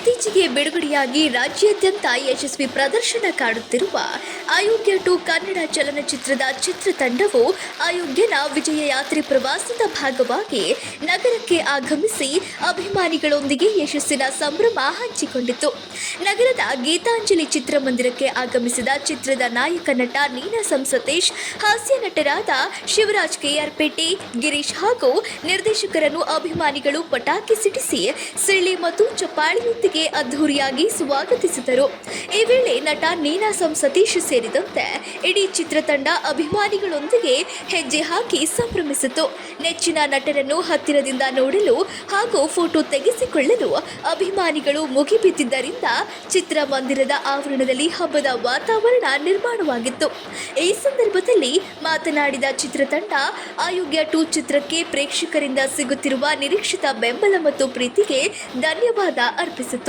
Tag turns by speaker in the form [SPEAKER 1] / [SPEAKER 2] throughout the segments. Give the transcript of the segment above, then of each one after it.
[SPEAKER 1] ಇತ್ತೀಚೆಗೆ ಬಿಡುಗಡೆಯಾಗಿ ರಾಜ್ಯಾದ್ಯಂತ ಯಶಸ್ವಿ ಪ್ರದರ್ಶನ ಕಾಣುತ್ತಿರುವ ಅಯೋಗ್ಯ 2 ಕನ್ನಡ ಚಲನಚಿತ್ರದ ಚಿತ್ರತಂಡವು ಅಯೋಗ್ಯನ ವಿಜಯ ಯಾತ್ರೆ ಪ್ರವಾಸದ ಭಾಗವಾಗಿ ನಗರಕ್ಕೆ ಆಗಮಿಸಿ ಅಭಿಮಾನಿಗಳೊಂದಿಗೆ ಯಶಸ್ಸಿನ ಸಂಭ್ರಮ ಹಂಚಿಕೊಂಡಿತು. ನಗರದ ಗೀತಾಂಜಲಿ ಚಿತ್ರಮಂದಿರಕ್ಕೆ ಆಗಮಿಸಿದ ಚಿತ್ರದ ನಾಯಕ ನಟ ನೀನಾಸಂ ಸತೀಶ್, ಹಾಸ್ಯ ನಟರಾದ ಶಿವರಾಜ್ ಕೆಆರ್ಪೇಟೆ, ಗಿರೀಶ್ ಹಾಗೂ ನಿರ್ದೇಶಕರನ್ನು ಅಭಿಮಾನಿಗಳು ಪಟಾಕಿ ಸಿಡಿಸಿ ಸಿಳ್ಳಿ ಮತ್ತು ಚಪ್ಪಾಳೆಯೊಂದಿಗೆ ಅದ್ಧೂರಿಯಾಗಿ ಸ್ವಾಗತಿಸಿದರು. ಈ ವೇಳೆ ನಟ ನೀನಾಸಂ ಸತೀಶ್ ಸೇರಿದಂತೆ ಇಡೀ ಚಿತ್ರತಂಡ ಅಭಿಮಾನಿಗಳೊಂದಿಗೆ ಹೆಜ್ಜೆ ಹಾಕಿ ಸಂಭ್ರಮಿಸಿತು. ನೆಚ್ಚಿನ ನಟರನ್ನು ಹತ್ತಿರದಿಂದ ನೋಡಲು ಹಾಗೂ ಫೋಟೋ ತೆಗೆಸಿಕೊಳ್ಳಲು ಅಭಿಮಾನಿಗಳು ಮುಗಿಬಿದ್ದಿದ್ದರಿಂದ ಚಿತ್ರಮಂದಿರದ ಆವರಣದಲ್ಲಿ ಹಬ್ಬದ ವಾತಾವರಣ ನಿರ್ಮಾಣವಾಗಿತ್ತು. ಈ ಸಂದರ್ಭದಲ್ಲಿ ಮಾತನಾಡಿದ ಚಿತ್ರತಂಡ, ಅಯೋಗ್ಯ 2 ಚಿತ್ರಕ್ಕೆ ಪ್ರೇಕ್ಷಕರಿಂದ ಸಿಗುತ್ತಿರುವ ನಿರೀಕ್ಷಿತ ಬೆಂಬಲ ಮತ್ತು ಪ್ರೀತಿಗೆ ಧನ್ಯವಾದ ಅರ್ಪಿಸಿತು.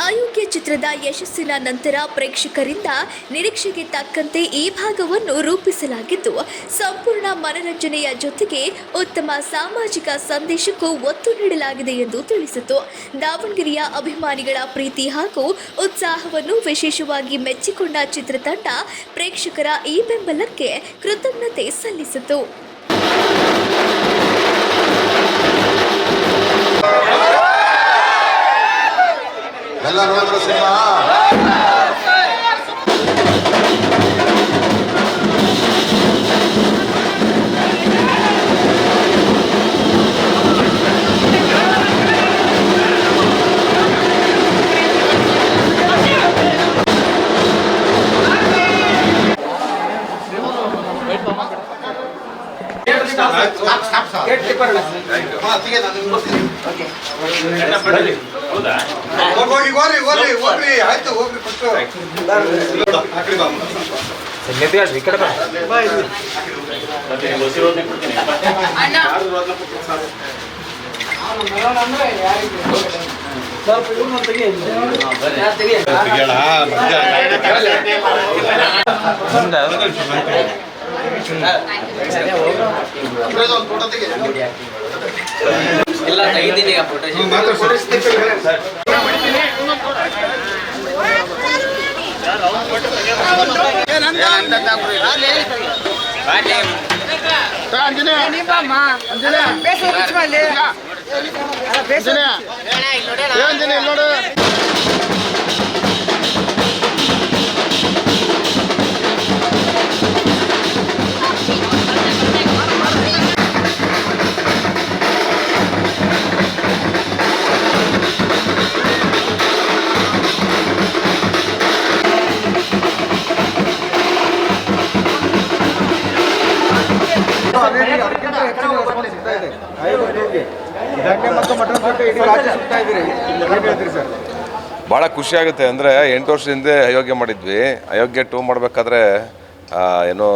[SPEAKER 1] ಅಯೋಗ್ಯ ಚಿತ್ರದ ಯಶಸ್ಸಿನ ನಂತರ ಪ್ರೇಕ್ಷಕರಿಂದ ನಿರೀಕ್ಷೆಗೆ ತಕ್ಕಂತೆ ಈ ಭಾಗವನ್ನು ರೂಪಿಸಲಾಗಿದ್ದು, ಸಂಪೂರ್ಣ ಮನರಂಜನೆಯ ಜೊತೆಗೆ ಉತ್ತಮ ಸಾಮಾಜಿಕ ಸಂದೇಶಕ್ಕೂ ಒತ್ತು ನೀಡಲಾಗಿದೆ ಎಂದು ತಿಳಿಸಿತು. ದಾವಣಗೆರೆಯ ಅಭಿಮಾನಿಗಳ ಪ್ರೀತಿ ಹಾಗೂ ಉತ್ಸಾಹವನ್ನು ವಿಶೇಷವಾಗಿ ಮೆಚ್ಚಿಕೊಂಡ ಚಿತ್ರತಂಡ ಪ್ರೇಕ್ಷಕರ ಈ ಬೆಂಬಲಕ್ಕೆ ಕೃತಜ್ಞತೆ ಸಲ್ಲಿಸಿತು.
[SPEAKER 2] ಎಲ್ಲ ನೋಡಿದ್ರು ಸಿನಿಮಾ ಆಯ್ತು ಹೋಗ್ರಿ
[SPEAKER 3] ಎಲ್ಲ ತೆಗಿದ್ದೀನಿ
[SPEAKER 4] ಭಾಳ ಖುಷಿ ಆಗುತ್ತೆ. ಅಂದರೆ 8 ವರ್ಷದ ಹಿಂದೆ ಅಯೋಗ್ಯ ಮಾಡಿದ್ವಿ. ಅಯೋಗ್ಯ 2 ಮಾಡಬೇಕಾದ್ರೆ ಏನೋ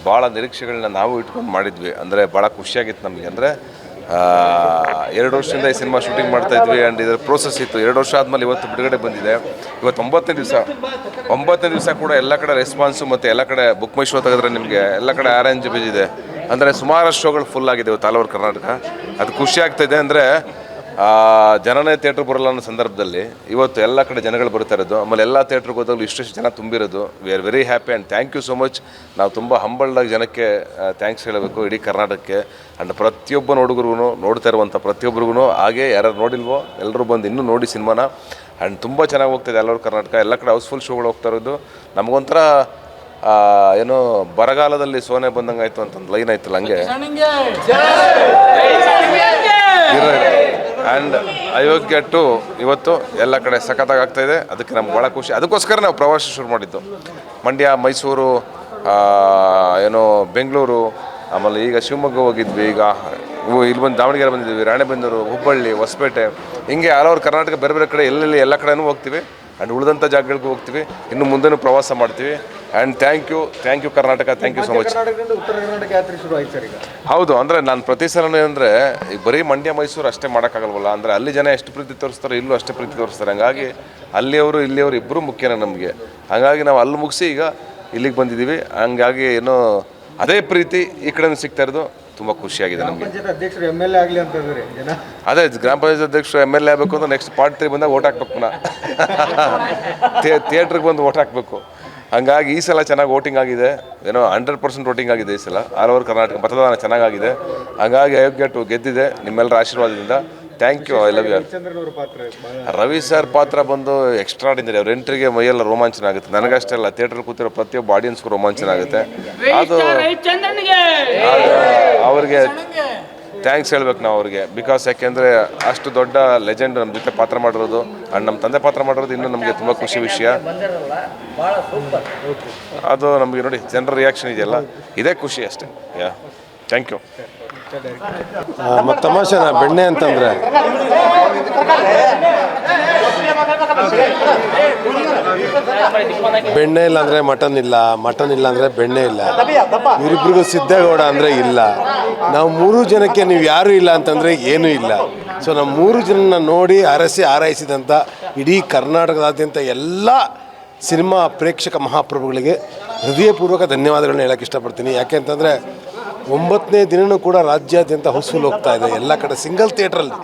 [SPEAKER 4] ಭಾಳ ನಿರೀಕ್ಷೆಗಳನ್ನ ನಾವು ಇಟ್ಕೊಂಡು ಮಾಡಿದ್ವಿ. ಅಂದರೆ ಭಾಳ ಖುಷಿಯಾಗಿತ್ತು ನಮಗೆ. ಅಂದರೆ 2 ವರ್ಷದಿಂದ ಈ ಸಿನಿಮಾ ಶೂಟಿಂಗ್ ಮಾಡ್ತಾಯಿದ್ವಿ. ಆ್ಯಂಡ್ ಇದರ ಪ್ರೋಸೆಸ್ ಇತ್ತು. 2 ವರ್ಷ ಆದಮೇಲೆ ಇವತ್ತು ಬಿಡುಗಡೆ ಬಂದಿದೆ. ಇವತ್ತು 9ನೇ ದಿವಸ ಕೂಡ ಎಲ್ಲ ಕಡೆ ರೆಸ್ಪಾನ್ಸು ಮತ್ತು ಎಲ್ಲ ಕಡೆ ಬುಕ್ ಮೈ ಶೋ ತೆಗೆದ್ರೆ ನಿಮಗೆ ಎಲ್ಲ ಕಡೆ ಆರೆಂಜ್ ಬಿದ್ದಿದೆ. ಅಂದರೆ ಸುಮಾರು ಶೋಗಳು ಫುಲ್ ಆಗಿದೆ ಇವತ್ತು ಆಲ್ ಓವರ್ ಕರ್ನಾಟಕ. ಅದು ಖುಷಿ ಆಗ್ತಾಯಿದೆ. ಅಂದರೆ ಜನನೇ ಥಿಯೇಟ್ರ್ ಬರೋಲ್ಲ ಅನ್ನೋ ಸಂದರ್ಭದಲ್ಲಿ ಇವತ್ತು ಎಲ್ಲ ಕಡೆ ಜನಗಳು ಬರ್ತಾ ಇರೋದು. ಆಮೇಲೆ ಎಲ್ಲ ಥಿಯೇಟ್ರಿಗೆ ಹೋದಾಗಲೂ ಇಷ್ಟು ಜನ ತುಂಬಿರೋದು. We are very happy and thank you so much. ನಾವು ತುಂಬ ಹಂಬಲ್ಡಾಗಿ ಜನಕ್ಕೆ ಥ್ಯಾಂಕ್ಸ್ ಹೇಳಬೇಕು ಇಡೀ ಕರ್ನಾಟಕಕ್ಕೆ. ಆ್ಯಂಡ್ ಪ್ರತಿಯೊಬ್ಬ ಹುಡುಗರಿಗೂ ನೋಡ್ತಾ ಇರುವಂಥ ಪ್ರತಿಯೊಬ್ಬರಿಗೂ ಹಾಗೆ ಯಾರು ನೋಡಿಲ್ವೋ ಎಲ್ಲರೂ ಬಂದು ಇನ್ನೂ ನೋಡಿ ಸಿನಿಮಾನ. ಆ್ಯಂಡ್ ತುಂಬ ಚೆನ್ನಾಗಿ ಹೋಗ್ತಾಯಿದೆ ಆಲ್ ಓವರ್ ಕರ್ನಾಟಕ. ಎಲ್ಲ ಕಡೆ ಹೌಸ್ಫುಲ್ ಶೋಗಳು ಹೋಗ್ತಾ ಇರೋದು. ನಮಗೊಂಥರ ಏನೋ ಬರಗಾಲದಲ್ಲಿ ಸೋನೆ ಬಂದಂಗೆ ಆಯಿತು ಅಂತ ಒಂದು ಲೈನ್ ಆಯ್ತಲ್ಲ, ಹಂಗೆ ಆ್ಯಂಡ್ ಅಯೋಗ್ಯ 2 ಇವತ್ತು ಎಲ್ಲ ಕಡೆ ಸಖತ್ತಾಗಿ ಆಗ್ತಾಯಿದೆ. ಅದಕ್ಕೆ ನಮ್ಗೆ ಭಾಳ ಖುಷಿ. ಅದಕ್ಕೋಸ್ಕರ ನಾವು ಪ್ರವಾಸ ಶುರು ಮಾಡಿದ್ದು. ಮಂಡ್ಯ, ಮೈಸೂರು, ಏನೋ ಬೆಂಗಳೂರು, ಆಮೇಲೆ ಈಗ ಶಿವಮೊಗ್ಗ ಹೋಗಿದ್ವಿ. ಈಗ ಇಲ್ಲಿ ಬಂದು ದಾವಣಗೆರೆ ಬಂದಿದ್ವಿ, ರಾಣೆಬೆನ್ನೂರು, ಹುಬ್ಬಳ್ಳಿ, ಹೊಸಪೇಟೆ, ಹಿಂಗೆ ಆಲ್ ಓವರ್ ಕರ್ನಾಟಕ ಬೇರೆ ಬೇರೆ ಕಡೆ ಎಲ್ಲೆಲ್ಲಿ ಎಲ್ಲ ಕಡೆನೂ ಹೋಗ್ತೀವಿ. ಆ್ಯಂಡ್ ಉಳಿದಂಥ ಜಾಗಗಳಿಗೂ ಹೋಗ್ತೀವಿ. ಇನ್ನು ಮುಂದೆನೂ ಪ್ರವಾಸ ಮಾಡ್ತೀವಿ. And thank you Karnataka, thank you so much. ಹೌದು, ಅಂದರೆ ನಾನು ಪ್ರತಿ ಸಲನೂ ಅಂದರೆ ಈಗ ಬರೀ ಮಂಡ್ಯ ಮೈಸೂರು ಅಷ್ಟೇ ಮಾಡೋಕ್ಕಾಗಲ್ವಲ್ಲ. ಅಂದರೆ ಅಲ್ಲಿ ಜನ ಎಷ್ಟು ಪ್ರೀತಿ ತೋರಿಸ್ತಾರೆ, ಇಲ್ಲೂ ಅಷ್ಟೇ ಪ್ರೀತಿ ತೋರಿಸ್ತಾರೆ. ಹಂಗಾಗಿ ಅಲ್ಲಿಯವರು ಇಲ್ಲಿಯವರು ಇಬ್ಬರು ಮುಖ್ಯನೇ ನಮಗೆ. ಹಾಗಾಗಿ ನಾವು ಅಲ್ಲಿ ಮುಗಿಸಿ ಈಗ ಇಲ್ಲಿಗೆ ಬಂದಿದ್ದೀವಿ. ಹಂಗಾಗಿ ಏನೋ ಅದೇ ಪ್ರೀತಿ ಈ ಕಡೆನೂ ಸಿಗ್ತಾ ಇರೋದು. ತುಂಬ ಖುಷಿಯಾಗಿದೆ ನಮಗೆ.
[SPEAKER 3] ಅಧ್ಯಕ್ಷರು MLA ಆಗಲಿ ಅಂತ ಇದ್ದಾರೆ ಜನ.
[SPEAKER 4] ಅದೇ ಗ್ರಾಮ ಪಂಚಾಯತ್ ಅಧ್ಯಕ್ಷರು MLA ಆಗಬೇಕು ಅಂದ್ರೆ ನೆಕ್ಸ್ಟ್ ಪಾರ್ಟ್ 3 ಬಂದಾಗ ಓಟ್ ಹಾಕ್ಬೇಕು ಪುನಃ ಥಿಯೇಟ್ರಿಗೆ ಬಂದು ಓಟ್ ಹಾಕಬೇಕು. ಹಂಗಾಗಿ ಈ ಸಲ ಚೆನ್ನಾಗಿ ವೋಟಿಂಗ್ ಆಗಿದೆ, ಏನೋ 100% ವೋಟಿಂಗ್ ಆಗಿದೆ ಈ ಸಲ. ಆಲ್ ಓವರ್ ಕರ್ನಾಟಕ ಮತದಾನ ಚೆನ್ನಾಗಾಗಿದೆ. ಹಾಗಾಗಿ ಅಯೋಗ್ಯ 2 ಗೆದ್ದಿದೆ ನಿಮ್ಮೆಲ್ಲರ ಆಶೀರ್ವಾದದಿಂದ. Thank you, I love you. Ravi sir ಪಾತ್ರ ಬಂದು ಎಕ್ಸ್ಟ್ರಾಡಿನರಿ. ಅವ್ರ ಎಂಟ್ರಿಗೆ ಮೈಯೆಲ್ಲ ರೋಮಾಂಚನ ಆಗುತ್ತೆ. ನನಗಷ್ಟೇ ಅಲ್ಲ, ಥಿಯೇಟರ್ ಕೂತಿರೋ ಪ್ರತಿಯೊಬ್ಬ ಆಡಿಯನ್ಸ್ಗೂ ರೋಮಾಂಚನ ಆಗುತ್ತೆ. ಅದು ಅವ್ರಿಗೆ ಥ್ಯಾಂಕ್ಸ್ ಹೇಳ್ಬೇಕು ನಾವು ಅವ್ರಿಗೆ. ಬಿಕಾಸ್ ಯಾಕೆಂದರೆ ಅಷ್ಟು ದೊಡ್ಡ ಲೆಜೆಂಡ್ ನಮ್ಮ ಜೊತೆ ಪಾತ್ರ ಮಾಡಿರೋದು ಆ್ಯಂಡ್ ನಮ್ಮ ತಂದೆ ಪಾತ್ರ ಮಾಡಿರೋದು ಇನ್ನೂ ನಮಗೆ ತುಂಬ ಖುಷಿ ವಿಷಯ. ಅದು ನಮಗೆ ನೋಡಿ ಜನರ ರಿಯಾಕ್ಷನ್ ಇದೆಯಲ್ಲ, ಇದೇ ಖುಷಿ ಅಷ್ಟೇ. ಯಾ, ಥ್ಯಾಂಕ್ ಯು.
[SPEAKER 5] ಮತ್ತು ತಮಾಷೆನ ಬೆಣ್ಣೆ ಅಂತಂದರೆ ಬೆಣ್ಣೆ ಇಲ್ಲ ಅಂದರೆ ಮಟನ್ ಇಲ್ಲ, ಮಟನ್ ಇಲ್ಲ ಅಂದರೆ ಬೆಣ್ಣೆ ಇಲ್ಲ. ಇವರಿಬ್ರಿಗೂ ಸಿದ್ದೇಗೌಡ ಅಂದರೆ ಇಲ್ಲ. ನಾವು 3 ಜನಕ್ಕೆ ನೀವು ಯಾರೂ ಇಲ್ಲ ಅಂತಂದರೆ ಏನೂ ಇಲ್ಲ. ಸೊ ನಾವು 3 ಜನನ ನೋಡಿ ಆರೈಸಿದಂಥ ಇಡೀ ಕರ್ನಾಟಕದಾದ್ಯಂತ ಎಲ್ಲ ಸಿನಿಮಾ ಪ್ರೇಕ್ಷಕ ಮಹಾಪ್ರಭುಗಳಿಗೆ ಹೃದಯಪೂರ್ವಕ ಧನ್ಯವಾದಗಳನ್ನ ಹೇಳೋಕ್ಕೆ ಇಷ್ಟಪಡ್ತೀನಿ. ಯಾಕೆ ಅಂತಂದರೆ 9ನೇ ದಿನವೂ ಕೂಡ ರಾಜ್ಯಾದ್ಯಂತ ಹೌಸ್ಫುಲ್ ಹೋಗ್ತಾ ಇದೆ. ಎಲ್ಲ ಕಡೆ ಸಿಂಗಲ್ ಥಿಯೇಟ್ರಲ್ಲಿ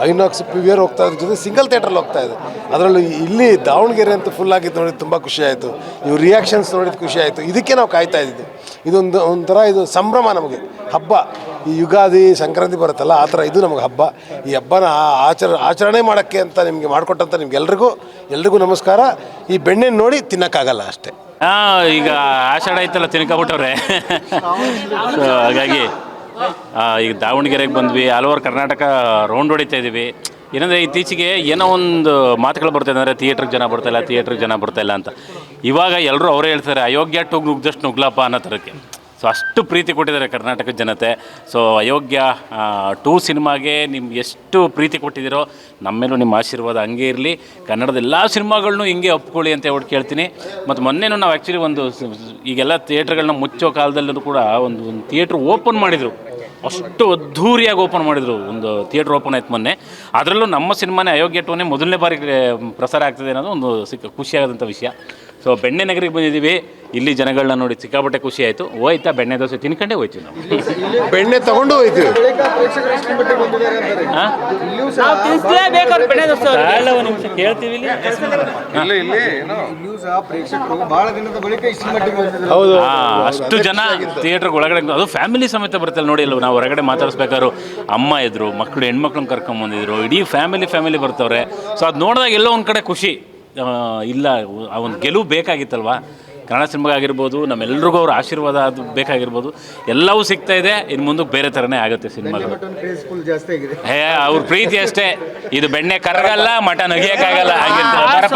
[SPEAKER 5] ಐನಾಕ್ಸ್ PVR ಹೋಗ್ತಾ ಇದ್ರ ಜೊತೆ ಸಿಂಗಲ್ ಥಿಯೇಟ್ರಲ್ಲಿ ಹೋಗ್ತಾ ಇದೆ. ಅದರಲ್ಲೂ ಇಲ್ಲಿ ದಾವಣಗೆರೆ ಅಂತ ಫುಲ್ ಆಗಿದ್ದು ನೋಡಿ ತುಂಬ ಖುಷಿ ಆಯಿತು. ಇವ್ರ ರಿಯಾಕ್ಷನ್ಸ್ ನೋಡಿದ ಖುಷಿ ಆಯಿತು. ಇದಕ್ಕೆ ನಾವು ಕಾಯ್ತಾ ಇದ್ದಿದ್ದು. ಒಂಥರ ಇದು ಸಂಭ್ರಮ ನಮಗೆ, ಹಬ್ಬ. ಈ ಯುಗಾದಿ ಸಂಕ್ರಾಂತಿ ಬರುತ್ತಲ್ಲ, ಆ ಥರ ಇದು ನಮಗೆ ಹಬ್ಬ. ಈ ಹಬ್ಬನ ಆಚರಣೆ ಮಾಡೋಕ್ಕೆ ಅಂತ ನಿಮಗೆ ಮಾಡಿಕೊಟ್ಟಂಥ ಎಲ್ರಿಗೂ ನಮಸ್ಕಾರ. ಈ ಬೆಣ್ಣೆ ನೋಡಿ ತಿನ್ನೋಕ್ಕಾಗಲ್ಲ ಅಷ್ಟೇ.
[SPEAKER 6] ಈಗ ಆಷಾಢ ಐತಲ್ಲ, ತಿನ್ಕೊಬಿಟ್ಟವ್ರೆ. ಹಾಗಾಗಿ ಈಗ ದಾವಣಗೆರೆಗೆ ಬಂದ್ವಿ, ಆಲ್ ಓವರ್ ಕರ್ನಾಟಕ ರೌಂಡ್ ಹೊಡಿತಾ ಇದ್ದೀವಿ. ಏನಂದರೆ ಇತ್ತೀಚೆಗೆ ಏನೋ ಒಂದು ಮಾತುಗಳು ಬರ್ತಾಯಿದೆ ಅಂದರೆ ಥಿಯೇಟ್ರಿಗೆ ಜನ ಬರ್ತಾಯಿಲ್ಲ ಅಂತ. ಇವಾಗ ಎಲ್ಲರೂ ಅವರೇ ಹೇಳ್ತಾರೆ, ಅಯೋಗ್ಯ 2 ನುಗ್ದಷ್ಟು ನುಗ್ಲಪ್ಪ ಅನ್ನೋ ಥರಕ್ಕೆ. ಸೊ ಅಷ್ಟು ಪ್ರೀತಿ ಕೊಟ್ಟಿದ್ದಾರೆ ಕರ್ನಾಟಕದ ಜನತೆ. ಸೊ ಅಯೋಗ್ಯ 2 ಸಿನಿಮಾಗೆ ನಿಮ್ಗೆ ಎಷ್ಟು ಪ್ರೀತಿ ಕೊಟ್ಟಿದ್ದೀರೋ ನಮ್ಮೇಲೂ ನಿಮ್ಮ ಆಶೀರ್ವಾದ ಹಂಗೆ ಇರಲಿ. ಕನ್ನಡದ ಎಲ್ಲ ಸಿನಿಮಾಗಳನ್ನೂ ಹಿಂಗೆ ಒಪ್ಕೊಳ್ಳಿ ಅಂತ ಹೇಳ್ಬಿಟ್ಟು ಕೇಳ್ತೀನಿ. ಮತ್ತು ಮೊನ್ನೆನೂ ನಾವು ಆ್ಯಕ್ಚುಲಿ ಈಗೆಲ್ಲ ಥಿಯೇಟ್ರ್ಗಳನ್ನ ಮುಚ್ಚೋ ಕಾಲದಲ್ಲೂ ಕೂಡ ಒಂದು ಥಿಯೇಟ್ರ್ ಓಪನ್ ಮಾಡಿದರು. ಅಷ್ಟು ಅದ್ಧೂರಿಯಾಗಿ ಓಪನ್ ಮಾಡಿದರು. ಒಂದು ಥಿಯೇಟ್ರ್ ಓಪನ್ ಆಯ್ತು ಮೊನ್ನೆ. ಅದರಲ್ಲೂ ನಮ್ಮ ಸಿನಿಮಾನೇ ಅಯೋಗ್ಯ 2ನೇ ಮೊದಲನೇ ಬಾರಿ ಪ್ರಸಾರ ಆಗ್ತದೆ ಅನ್ನೋದು ಒಂದು ಖುಷಿಯಾದಂಥ ವಿಷಯ. ಸೊ ಬೆಣ್ಣೆ ನಗರಿಗೆ ಬಂದಿದ್ದೀವಿ. ಇಲ್ಲಿ ಜನಗಳನ್ನ ನೋಡಿ ಸಿಕ್ಕಾಪಟ್ಟೆ ಖುಷಿ ಆಯಿತು. ಹೋಯ್ತಾ ಬೆಣ್ಣೆ ದೋಸೆ ತಿನ್ಕೊಂಡೇ ಹೋಯ್ತೀವಿ ನಾವು.
[SPEAKER 5] ಬೆಣ್ಣೆ ತಗೊಂಡು ಹೋಯ್ತೀವಿ.
[SPEAKER 6] ಒಂದು ನಿಮಿಷ ಕೇಳ್ತೀವಿ. ಅಷ್ಟು ಜನ ಥಿಯೇಟ್ರ್ ಒಳಗಡೆ, ಅದು ಫ್ಯಾಮಿಲಿ ಸಮೇತ ಬರ್ತಲ್ಲ ನೋಡಿ. ನಾವು ಹೊರಗಡೆ ಮಾತಾಡಿಸ್ಬೇಕಾದ್ರು ಅಮ್ಮ ಇದ್ರು, ಮಕ್ಕಳು ಹೆಣ್ಮಕ್ಳನ್ನ ಕರ್ಕೊಂಬಂದಿದ್ರು, ಇಡೀ ಫ್ಯಾಮಿಲಿ ಬರ್ತವ್ರೆ. ಸೊ ಅದು ನೋಡಿದಾಗ ಎಲ್ಲೋ ಒಂದು ಕಡೆ ಖುಷಿ. ಇಲ್ಲ, ಆ ಒಂದು ಗೆಲುವು ಬೇಕಾಗಿತ್ತಲ್ವ. ಕನ್ನಡ ಸಿನಿಮಾಗಿರ್ಬೋದು, ನಮ್ಮೆಲ್ರಿಗೂ ಅವ್ರ ಆಶೀರ್ವಾದ ಅದು ಬೇಕಾಗಿರ್ಬೋದು, ಎಲ್ಲವೂ ಸಿಗ್ತಾ ಇದೆ. ಇನ್ನು ಮುಂದಕ್ಕೆ ಬೇರೆ ಥರನೇ ಆಗುತ್ತೆ ಸಿನಿಮಾಗಳು. ಅವ್ರ ಪ್ರೀತಿ ಅಷ್ಟೇ. ಇದು ಬೆಣ್ಣೆ ಕರಗಲ್ಲ, ಮಟನ್ ಅಗಿಯೋಕ್ಕಾಗಲ್ಲ ಆಗಿರ್ತಾರೆ.